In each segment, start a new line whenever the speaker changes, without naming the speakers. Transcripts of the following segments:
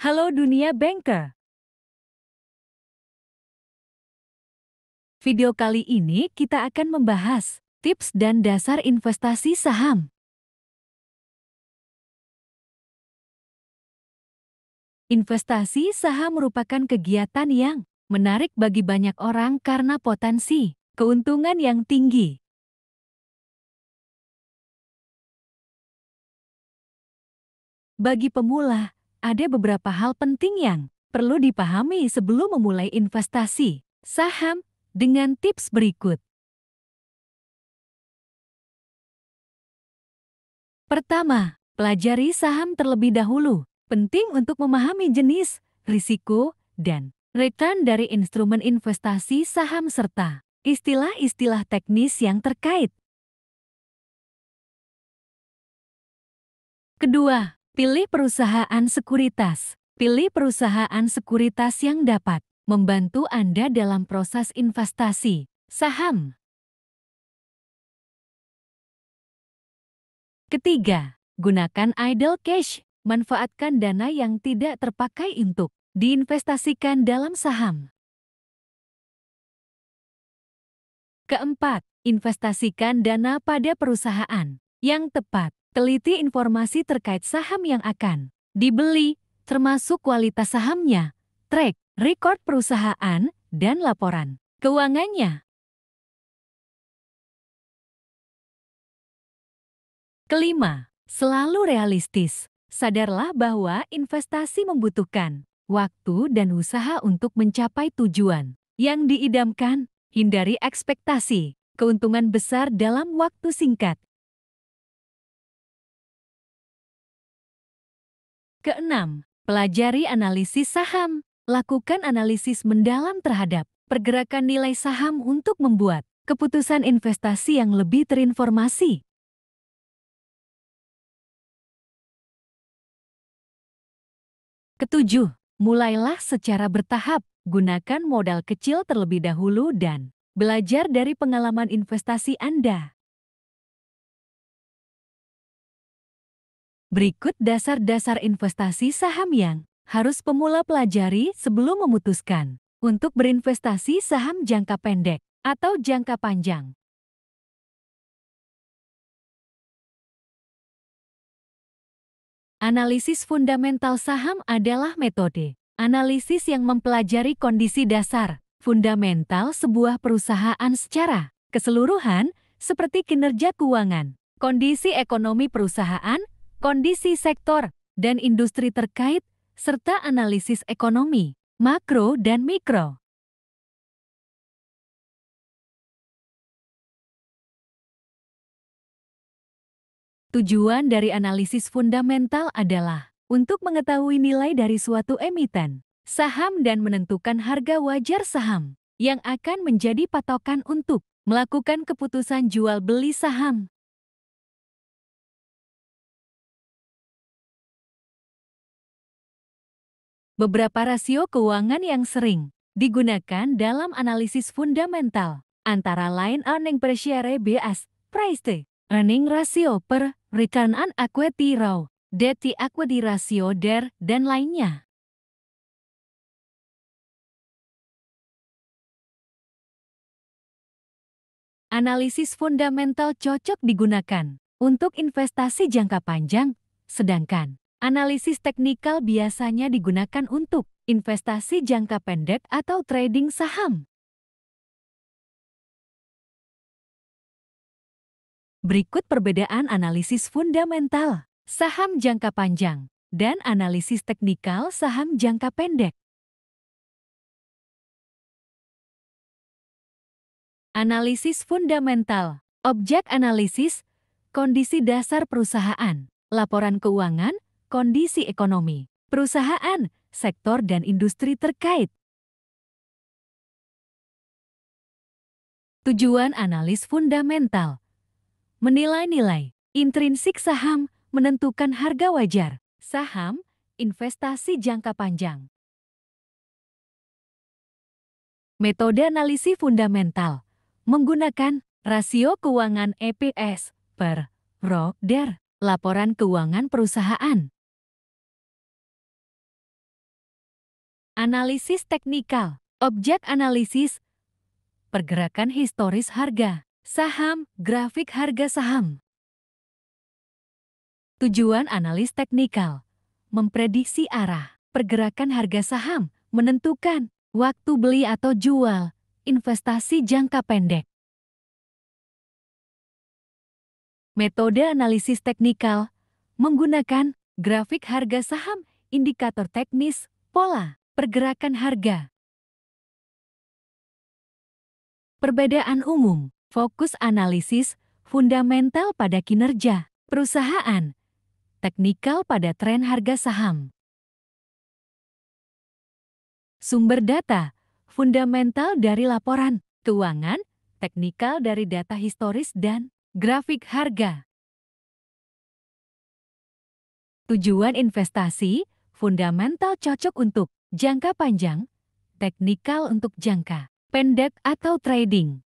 Halo dunia banker. Video kali ini kita akan membahas tips dan dasar investasi saham. Investasi saham merupakan kegiatan yang menarik bagi banyak orang karena potensi keuntungan yang tinggi. Bagi pemula, ada beberapa hal penting yang perlu dipahami sebelum memulai investasi saham dengan tips berikut. Pertama, pelajari saham terlebih dahulu. Penting untuk memahami jenis, risiko, dan return dari instrumen investasi saham serta istilah-istilah teknis yang terkait. Kedua, pilih perusahaan sekuritas. Pilih perusahaan sekuritas yang dapat membantu Anda dalam proses investasi saham. Ketiga, gunakan idle cash. Manfaatkan dana yang tidak terpakai untuk diinvestasikan dalam saham. Keempat, investasikan dana pada perusahaan yang tepat. Teliti informasi terkait saham yang akan dibeli, termasuk kualitas sahamnya, track record perusahaan, dan laporan keuangannya. Kelima, selalu realistis. Sadarlah bahwa investasi membutuhkan waktu dan usaha untuk mencapai tujuan yang diidamkan. Hindari ekspektasi keuntungan besar dalam waktu singkat. Keenam, pelajari analisis saham. Lakukan analisis mendalam terhadap pergerakan nilai saham untuk membuat keputusan investasi yang lebih terinformasi. Ketujuh, mulailah secara bertahap. Gunakan modal kecil terlebih dahulu dan belajar dari pengalaman investasi Anda. Berikut dasar-dasar investasi saham yang harus pemula pelajari sebelum memutuskan untuk berinvestasi saham jangka pendek atau jangka panjang. Analisis fundamental saham adalah metode analisis yang mempelajari kondisi dasar fundamental sebuah perusahaan secara keseluruhan, seperti kinerja keuangan, kondisi ekonomi perusahaan, kondisi sektor dan industri terkait, serta analisis ekonomi makro dan mikro. Tujuan dari analisis fundamental adalah untuk mengetahui nilai dari suatu emiten saham dan menentukan harga wajar saham yang akan menjadi patokan untuk melakukan keputusan jual beli saham. Beberapa rasio keuangan yang sering digunakan dalam analisis fundamental antara lain earning per share (BS), price to earning ratio per return on equity (ROE), debt to equity ratio (DER), dan lainnya. Analisis fundamental cocok digunakan untuk investasi jangka panjang, sedangkan analisis teknikal biasanya digunakan untuk investasi jangka pendek atau trading saham. Berikut perbedaan analisis fundamental saham jangka panjang dan analisis teknikal saham jangka pendek. Analisis fundamental, objek analisis, kondisi dasar perusahaan, laporan keuangan, kondisi ekonomi, perusahaan, sektor dan industri terkait. Tujuan analis fundamental: menilai nilai intrinsik saham, menentukan harga wajar saham, investasi jangka panjang. Metode analisis fundamental menggunakan rasio keuangan EPS per ROE, DER, laporan keuangan perusahaan. Analisis teknikal, objek analisis, pergerakan historis harga, saham, grafik harga saham. Tujuan analis teknikal, memprediksi arah, pergerakan harga saham, menentukan waktu beli atau jual, investasi jangka pendek. Metode analisis teknikal menggunakan grafik harga saham, indikator teknis, pola, pergerakan harga. Perbedaan umum, fokus analisis, fundamental pada kinerja perusahaan, teknikal pada tren harga saham. Sumber data, fundamental dari laporan keuangan, teknikal dari data historis dan grafik harga. Tujuan investasi, fundamental cocok untuk jangka panjang, teknikal untuk jangka pendek atau trading.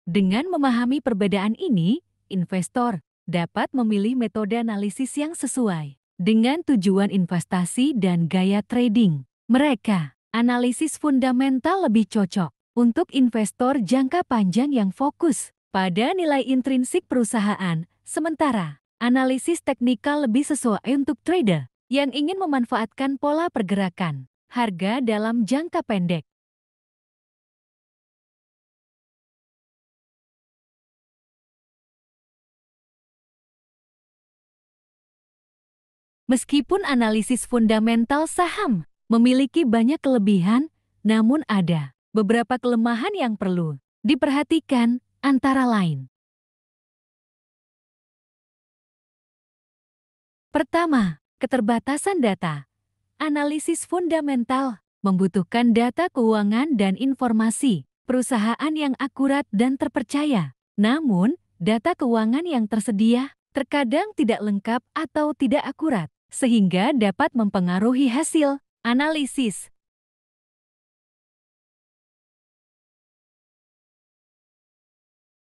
Dengan memahami perbedaan ini, investor dapat memilih metode analisis yang sesuai dengan tujuan investasi dan gaya trading mereka. Analisis fundamental lebih cocok untuk investor jangka panjang yang fokus pada nilai intrinsik perusahaan, sementara analisis teknikal lebih sesuai untuk trader yang ingin memanfaatkan pola pergerakan harga dalam jangka pendek. Meskipun analisis fundamental saham memiliki banyak kelebihan, namun ada beberapa kelemahan yang perlu diperhatikan, antara lain. Pertama, keterbatasan data. Analisis fundamental membutuhkan data keuangan dan informasi perusahaan yang akurat dan terpercaya. Namun, data keuangan yang tersedia terkadang tidak lengkap atau tidak akurat, sehingga dapat mempengaruhi hasil analisis.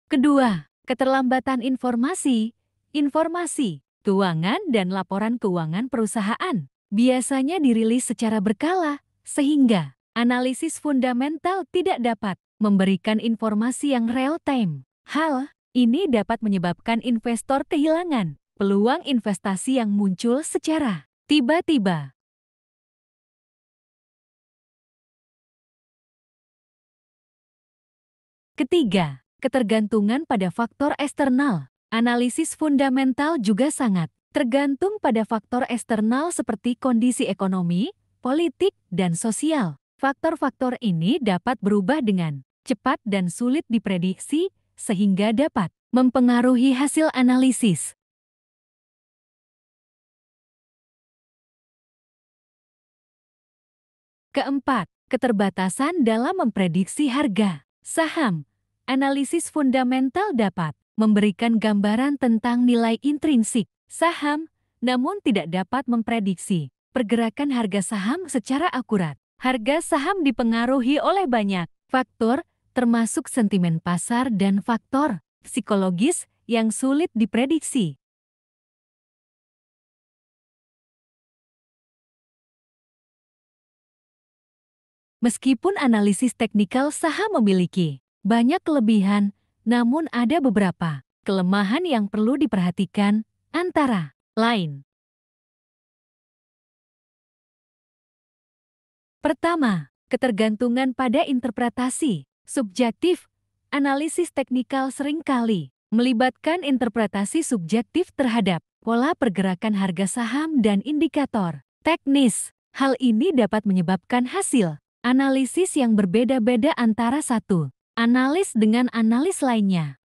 Kedua, keterlambatan informasi. Informasi keuangan dan laporan keuangan perusahaan biasanya dirilis secara berkala, sehingga analisis fundamental tidak dapat memberikan informasi yang real-time. Hal ini dapat menyebabkan investor kehilangan peluang investasi yang muncul secara tiba-tiba. Ketiga, ketergantungan pada faktor eksternal. Analisis fundamental juga sangat tergantung pada faktor eksternal seperti kondisi ekonomi, politik, dan sosial. Faktor-faktor ini dapat berubah dengan cepat dan sulit diprediksi, sehingga dapat mempengaruhi hasil analisis. Keempat, keterbatasan dalam memprediksi harga saham. Analisis fundamental dapat memberikan gambaran tentang nilai intrinsik saham, namun tidak dapat memprediksi pergerakan harga saham secara akurat. Harga saham dipengaruhi oleh banyak faktor, termasuk sentimen pasar dan faktor psikologis yang sulit diprediksi. Meskipun analisis teknikal saham memiliki banyak kelebihan, namun ada beberapa kelemahan yang perlu diperhatikan, antara lain. Pertama, ketergantungan pada interpretasi subjektif. Analisis teknikal seringkali melibatkan interpretasi subjektif terhadap pola pergerakan harga saham dan indikator teknis. Hal ini dapat menyebabkan hasil analisis yang berbeda-beda antara satu analis dengan analis lainnya.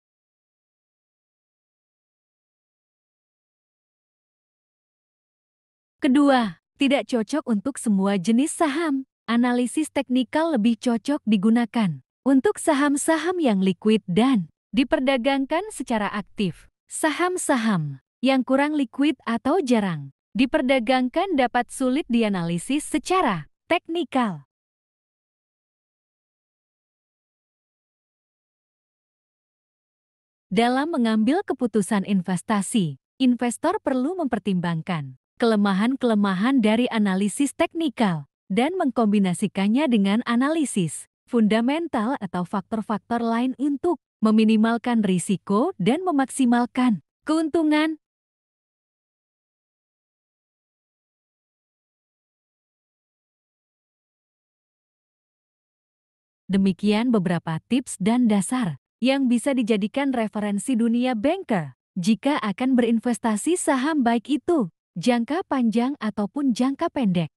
Kedua, tidak cocok untuk semua jenis saham. Analisis teknikal lebih cocok digunakan untuk saham-saham yang liquid dan diperdagangkan secara aktif. Saham-saham yang kurang liquid atau jarang diperdagangkan dapat sulit dianalisis secara teknikal. Dalam mengambil keputusan investasi, investor perlu mempertimbangkan kelemahan-kelemahan dari analisis teknikal, dan mengkombinasikannya dengan analisis fundamental atau faktor-faktor lain untuk meminimalkan risiko dan memaksimalkan keuntungan. Demikian beberapa tips dan dasar yang bisa dijadikan referensi dunia banker jika akan berinvestasi saham, baik itu jangka panjang ataupun jangka pendek.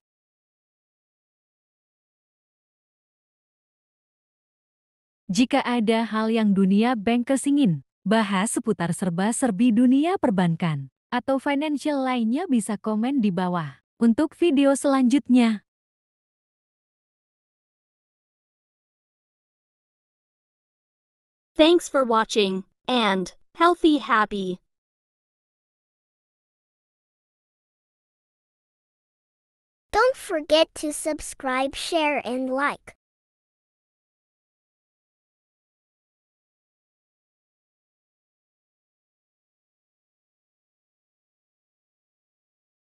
Jika ada hal yang dunia bankers ingin bahas seputar serba-serbi dunia perbankan atau financial lainnya, bisa komen di bawah untuk video selanjutnya.
Thanks for watching, and healthy happy.
Don't forget to subscribe, share, and like.